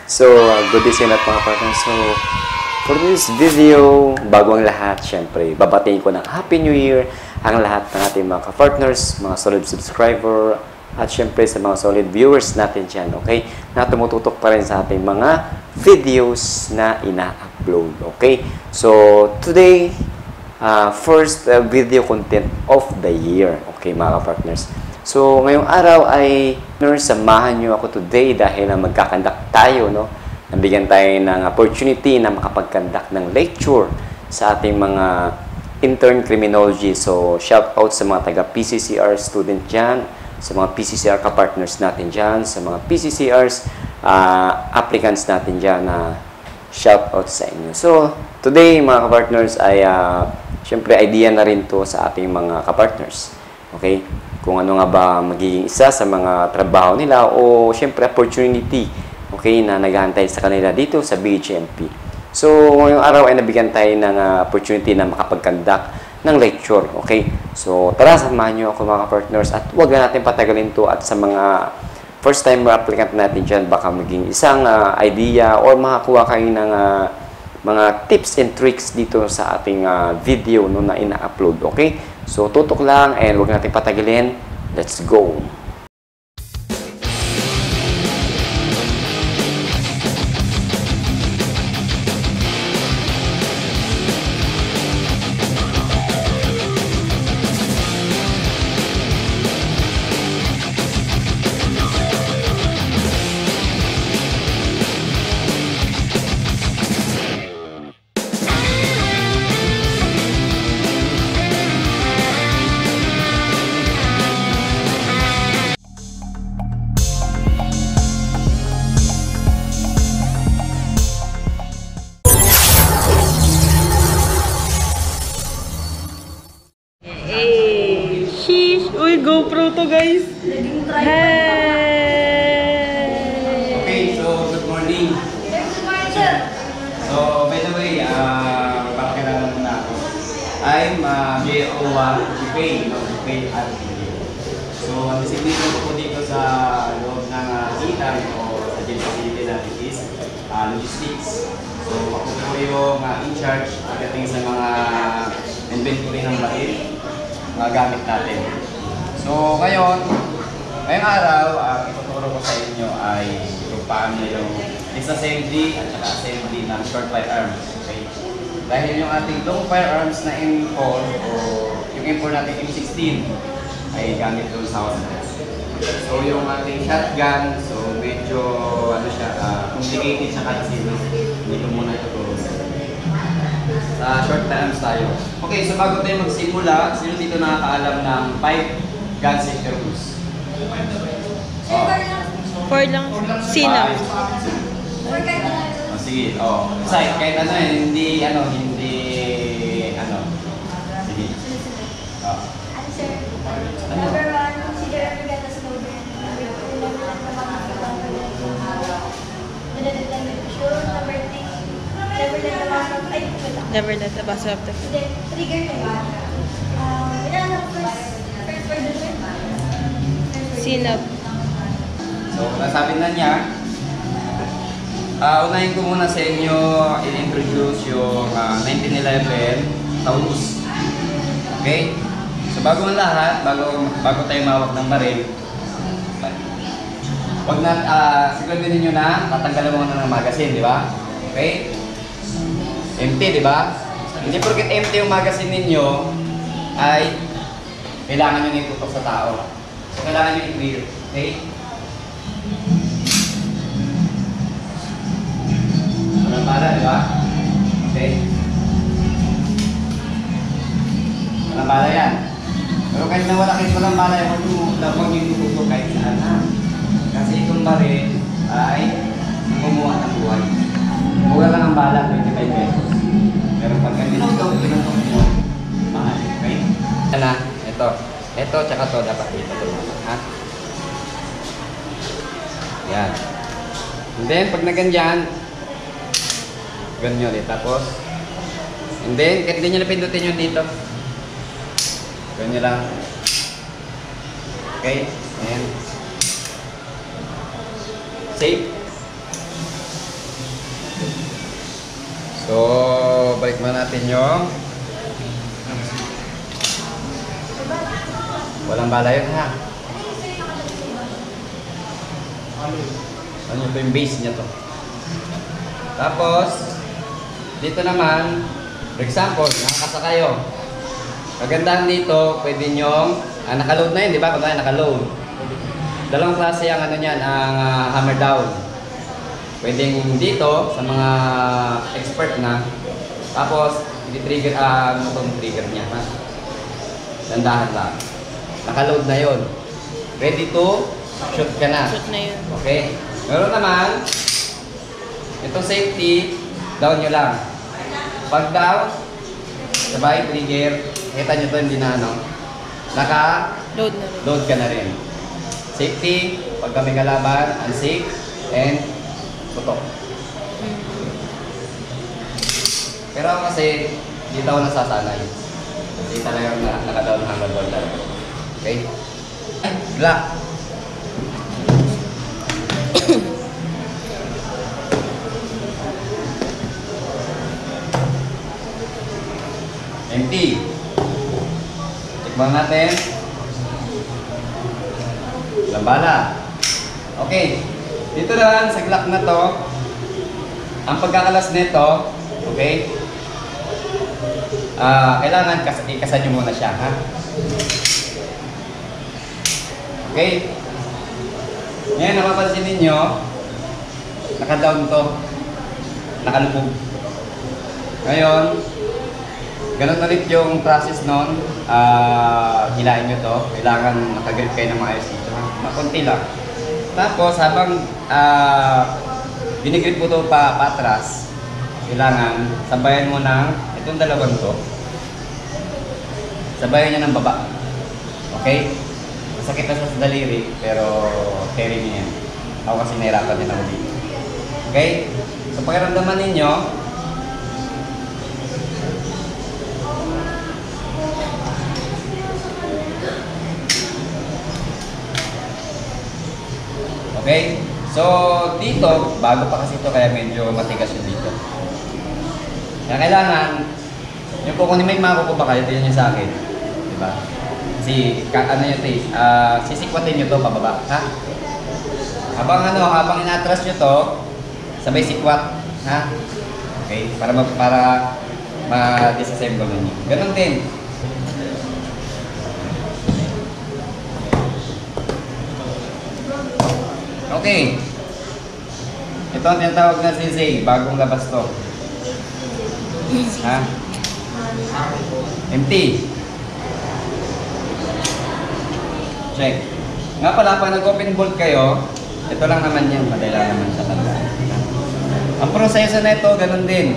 So, good day sa inyo mga partners. So, for this video, bago ang lahat, syempre, babatiin ko ng Happy New Year ang lahat ng ating mga ka-partners, mga solid subscriber, at syempre sa mga solid viewers natin dyan, okay? Na tumututok pa rin sa ating mga videos na ina-upload, okay? So, today, first video content of the year, okay mga ka-partners? So, ngayong araw ay samahan nyo ako today dahil na magkakandak tayo, no? Nabigyan tayo ng opportunity na makapagkandak ng lecture sa ating mga intern criminology. So, shout out sa mga taga-PCCR student dyan, sa mga PCCR ka-partners natin dyan, sa mga PCCRs applicants natin dyan na shout out sa inyo. So, today mga ka-partners ay syempre idea na rin to sa ating mga ka-partners. Okay? Kung ano nga ba magiging isa sa mga trabaho nila o syempre opportunity, okay, na naghahantay sa kanila dito sa BHMP. So, ngayong araw ay nabigyan tayo ng opportunity na makapag-conduct ng lecture, okay? So, tara, samahan nyo ako mga partners at huwag na natin patagalin to at sa mga first-timer applicant natin dyan, baka maging isang idea or makakuha kayo ng mga tips and tricks dito sa ating video no, na ina-upload, okay? So, tutok lang and huwag natin patagalin. Let's go! Uy, GoPro to guys. Hey! Okay, so good morning. So, by the way, pakilala muna ako. I'm J.O.A. Kipay, Kipay at So, ang designation ko po dito sa loob ng CITAM o sa jail facility natin is logistics. So, ako po yung in charge pagdating sa mga inventory ng baril, mga gamit natin. So, ngayong araw, ituturo ko sa inyo ay kung paano yung disassembly at saka assembly ng short firearms. Okay? Dahil yung ating long firearms na M4 o yung M4 natin M16 ay gamit doon sa hospital. So, yung ating shotgun, so medyo complicated siya kasi hindi ko muna ituturo sa short firearms tayo. Okay, so bago tayo magsimula, sino dito nakakaalam ng 5 gun safety rules? 4 lang. Sino? Sige, kahit ano hindi. Sige. Number 1, consider every gun as loaded. Number 2, Never let the bus up the trigger Sino? So, nasabi na niya. Unahin ko muna sa inyo i-introduce yung 1911 Taurus. Okay? So, bago ang lahat, bago tayo mawak ng baril, wag na, siguraduhin niyo na tatanggalan mo na ng magazine, di ba? Okay? Empty, di ba? Hindi porket empty yung magazine ninyo, ay kailangan nyo itutok sa tao. So, kailangan nyo i-clear. Okay? Walang bala, di ba? Okay? Walang bala yan. Pero kahit na walang bala yan, huwag nyo itutok kahit saan na. Kasi itong baril ay kumuha ng buhay. Buga lang ang bala, 25 pesos. Pero pagka tinutok mo, mahal. Okay? Yan na, ito. Ito, tsaka to dapat dito. Ha? Yan. And then, pag naganyan, ganyan ulit. Tapos, and then, kahit hindi nyo napindutin yun dito. Ganyan lang. Okay? Ayan. Safe. balik muna natin yung walang bala yun ha. Ano ito yung base niya to. Tapos, dito naman, for example, nakakasa kayo. Kagandahan dito, pwede nyong, nakaload na yun, di ba? Kung tayo nakaload. Dalawang klase ang ano niyan, ang hammer down. Pwedeng dito, sa mga expert na. Tapos, i-trigger, ano itong trigger niya, ha? Dandahan lang. Nakaload na yun. Ready to shoot ka na. Shoot na yun. Okay. Meron naman, itong safety, down nyo lang. Pag down, sabay trigger, kita nyo to, hindi na ano, Load na rin. load ka na rin. Safety, pag kami kalaban, unsafe, and putok. Pero ako kasi, dito ako nasasanay. Kasi talagang naka-down ang hammer ball talaga. Okay? Black. Empty. Check bang natin. Lambala. Okay. Dito lang sa Glock na to, ang pagkakalas nito, okay? Kailangan ikasan nyo muna siya, ha? Okay? Ngayon, napapansin ninyo, naka-down to. Nakalubog. Ngayon, ganun ulit yung process nun. Hilain nyo to. Kailangan nakagrip kayo ng maayos dito. Makunti lang. Tapos, habang binigrip mo to patras, kailangan sabayan mo ng itong dalawang to. Sabayan nyo ng baba. Okay? Masakit na sa daliri, pero carry niya yan. Ako kasi nahirapan din ako dito. Okay? So, pakiramdaman ninyo, okay? So, dito, bago pa kasi ito, kaya medyo matigas yun dito. Kaya kailangan, yung kung may makukuha pa kayo, tingnan nyo sa akin. Diba? Kasi, ano nyo ito sisikwatin nyo to pababa, ha? Habang inatras nyo to, sabay sikwat, ha? Okay? Para ma-disassemble nyo. Ganun din. Okay. Ito ang tinatawag na CZ, bagong labas to. Ha? Empty. Check. Nga pala, pag nag-open bolt kayo, ito lang naman yan, madali lang naman siya talaga. Ang proseso na ito, ganun din.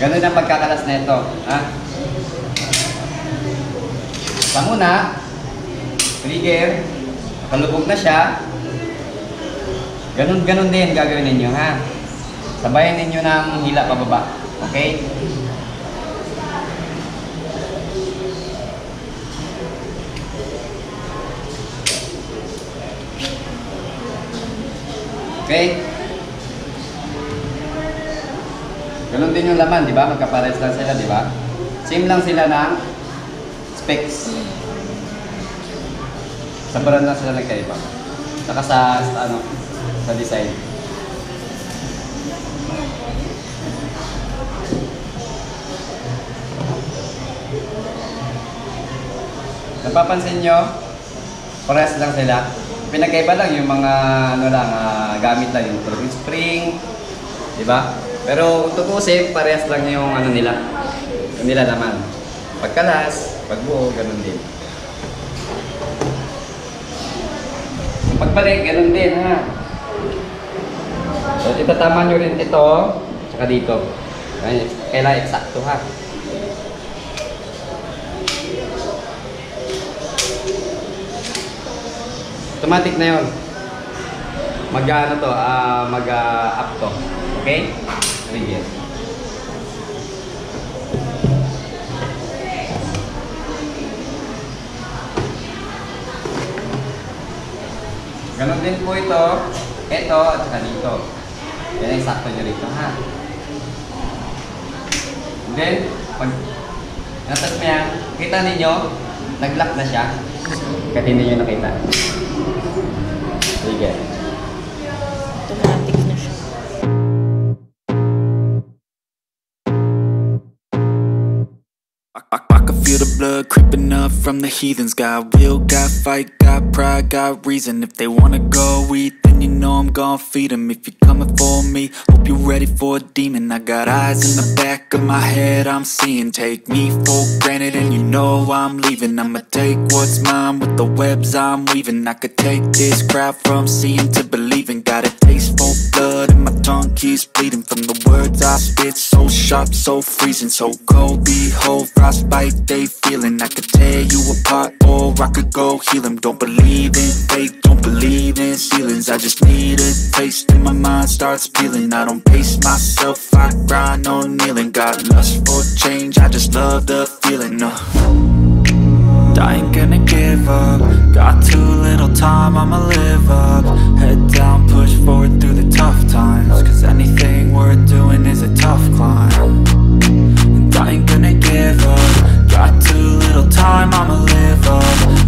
Ganun ang pagkakalas na ito. Ha? Sa muna, trigger, nakalubog na siya. Ganun din gagawin ninyo, ha? Sabayan ninyo ng hila pababa. Okay? Okay? Ganun din yung laman, di ba? Magkapares lang sila, di ba? Same lang sila ng specs. Sa brand lang sila nagkaiba. Saka sa design. Napapansin nyo? Parehas lang sila. Pinagkaiba lang yung mga gamit lang yung throttle spring, di ba? Pero tutusin, parehas lang yung nila. Yung nilalaman. Pagkalas, pagbuo, ganun din. Pagbalik, ganun din, ha? So, itatama nyo rin ito, tsaka dito. Kailangan eksakto, ha? Automatic na yun. Mag-up to. Okay? Trigger. Ganon din po ito. Ito at saka dito. Yan ang sakto nyo rito, ha? And then, pag natas mo yan, kita ninyo, nag-lock na siya. Kahit hindi nyo nakita. Sige. Automatic na siya. I can feel the blood creeping up from the heathens. Got will, got fight, got pride, got reason. If they wanna go eat, then you know I'm gon' feed them. If you're coming for me, hope you're ready for a demon. I got eyes in the back of my head, I'm seeing. Take me for granted and you know I'm leaving. I'ma take what's mine with the webs I'm weaving. I could take this crowd from seeing to believing. Got a taste for blood and my tongue keeps bleeding. From the words I spit, so sharp, so freezing. So cold, behold, frostbite they feeling. I could tear you apart or I could go heal them. Don't believe in fate, don't believe in ceilings. I just need a taste and my mind starts peeling. I don't pace myself, I grind on kneeling. Got lust for change, I just love the feeling. I ain't gonna give up. Got too little time, I'ma live up. Head down, push forward through the tough times. Cause anything worth doing is a tough climb. And I ain't gonna give up. Got too little time, I'ma live up.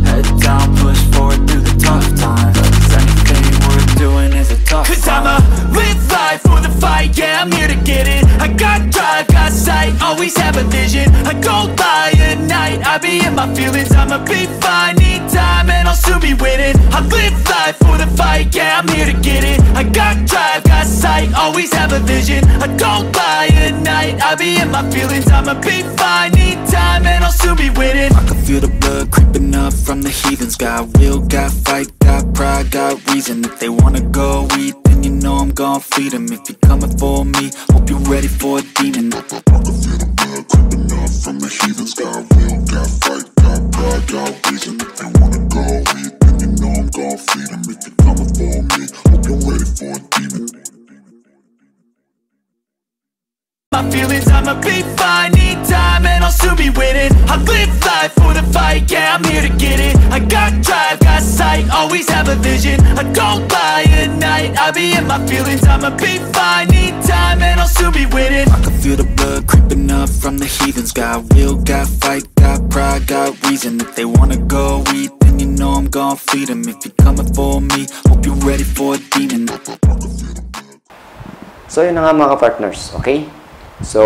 Head down, push forward through the tough times. Cause anything worth doing is a tough climb. Cause I'ma live life for the fight, yeah, I'm here to get it. I got drive, got sight, always have a vision. I go by at night, I be in my feelings. I'ma be fine, need time and I'll soon be winning. I live life for the fight, yeah, I'm here to get it. I got drive, got sight, always have a vision. I go by at night, I be in my feelings. I'ma be fine, need time and I'll soon be winning. I can feel the blood creeping up from the heathens. Got will, got fight, got pride, got reason. If they wanna go eat, then you know I'm gon' feed them. If you're coming for me, hope you're ready for a demon. I can feel the blood creeping up from the heathens. Got will, got fight, got pride, got reason. If they wanna go eat, then you know I'm gon' feed them. If you're coming for me, hope you're ready for a demon. My feelings, I'ma be fine, need time and I'll soon be winning. I live life for the fight, yeah, I'm here to get it. I got drive, got sight, always have a vision. I go by at night, I be in my feelings. I'ma be fine, need time and I'll soon be winning. I can feel the blood creeping up from the heathens. Got will, got fight, got pride, got reason. If they wanna go eat, then you know I'm gon' feed them. If you're coming for me, hope you're ready for a demon. So yun na nga mga partners, okay? So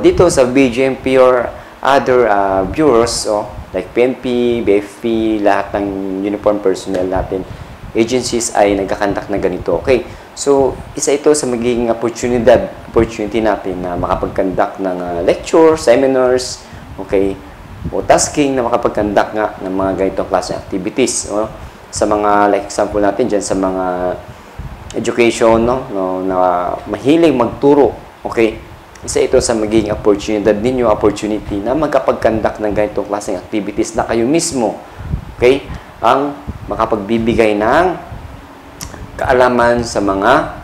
dito sa BGMP or other bureaus, like PNP, BFP, lahat ng uniform personnel natin, agencies ay nagkakandak na ganito, okay? So isa ito sa magiging opportunity natin na makapagkandak ng lecture, seminars, okay? O tasking na makapagkandak nga ng mga ganitong klase activities, sa mga, like example natin dyan sa mga education, na mahilig magturo, okay? Isa ito sa magiging opportunity na magkapagkandak ng ganitong klaseng activities na kayo mismo, okay, ang makapagbibigay ng kaalaman sa mga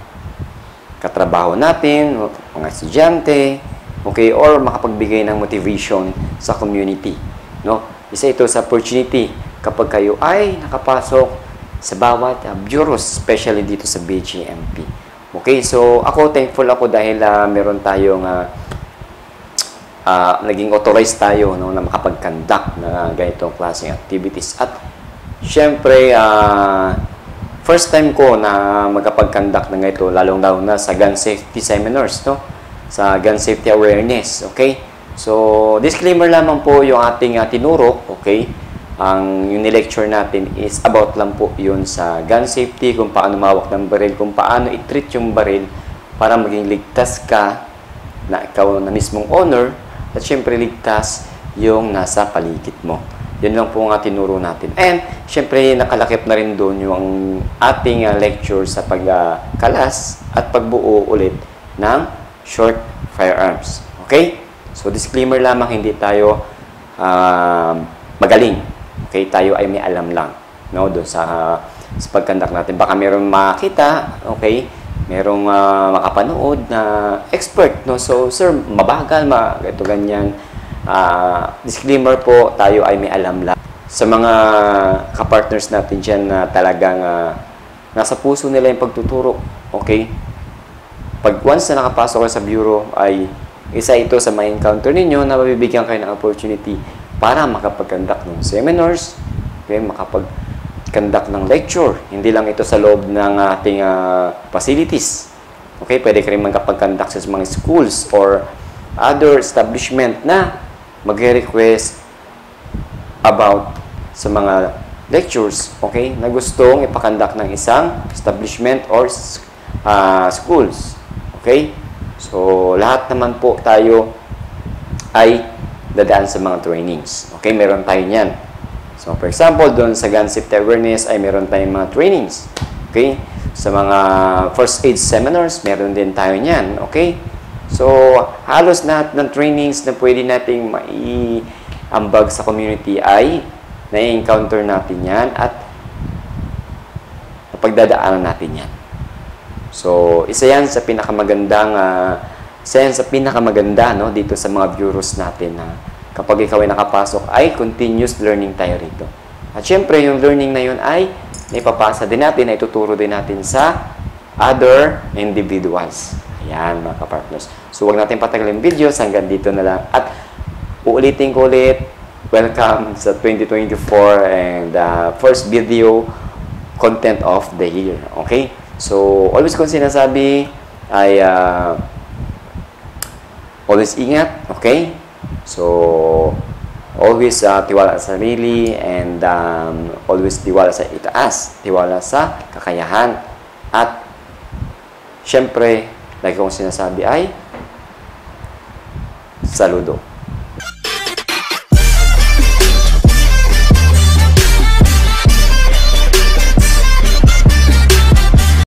katrabaho natin, mga estudyante, okay, or makapagbigay ng motivation sa community, no? Isa ito sa opportunity kapag kayo ay nakapasok sa bawat bureaus, especially dito sa BGMP. Okay, so ako thankful ako dahil meron tayong naging authorized tayo, no, na makapag-conduct na ganitong klaseng activities. At syempre, first time ko na magkapag-conduct ng ganito, lalong-lalo na sa gun safety seminars, no? Sa gun safety awareness, okay? So, disclaimer lamang po yung ating tinuro, okay? Yung ni-lecture natin is about lang po yun sa gun safety, kung paano mawak ng baril, kung paano i-treat yung baril para maging ligtas ka na ikaw na mismong owner, at syempre ligtas yung nasa paligid mo. Yun lang po nga tinuro natin. And syempre nakalakip na rin doon yung ating lecture sa pagkalas at pagbuo ulit ng short firearms. Okay? So disclaimer lamang, hindi tayo magaling. Okay, tayo ay may alam lang, no, doon sa pagkandak natin. Baka mayroong makita, okay, mayroong makapanood na expert, no. So, sir, mabagal, ito ganyan. Disclaimer po, tayo ay may alam lang. Sa mga kapartners natin dyan na talagang nasa puso nila yung pagtuturo, okay. Pag once na nakapasok ka sa bureau, ay isa ito sa mga encounter ninyo na mabibigyan kayo ng opportunity para makapag-conduct ng seminars, okay, makapag-conduct ng lecture. Hindi lang ito sa loob ng ating facilities. Okay, pwede ka rin makapag-conduct sa mga schools or other establishment na mag-request about sa mga lectures, okay, na gustong ipakandak ng isang establishment or schools. Okay? So, lahat naman po tayo ay dadaan sa mga trainings. Okay? Meron tayo niyan. So, for example, doon sa gun safety awareness ay meron tayong mga trainings. Okay? Sa mga first aid seminars, meron din tayo niyan. Okay? So, halos lahat ng trainings na pwede nating maiambag sa community ay na-encounter natin yan at napagdadaanan natin yan. So, isa yan sa pinakamaganda no, dito sa mga bureaus natin na kapag ikaw ay nakapasok ay continuous learning tayo rito. At syempre, yung learning na yun ay naipapasa din natin, ay tuturo din natin sa other individuals. Ayan, mga kapartners. So, huwag natin patagalin videos. Hanggang dito na lang. At uulitin ko ulit, welcome sa 2024 and first video content of the year. Okay? So, always kong sinasabi ay always ingat. Okay? So, always tiwala sa sarili and always tiwala sa itaas. Tiwala sa kakayahan. At syempre, like kong sinasabi ay saludo.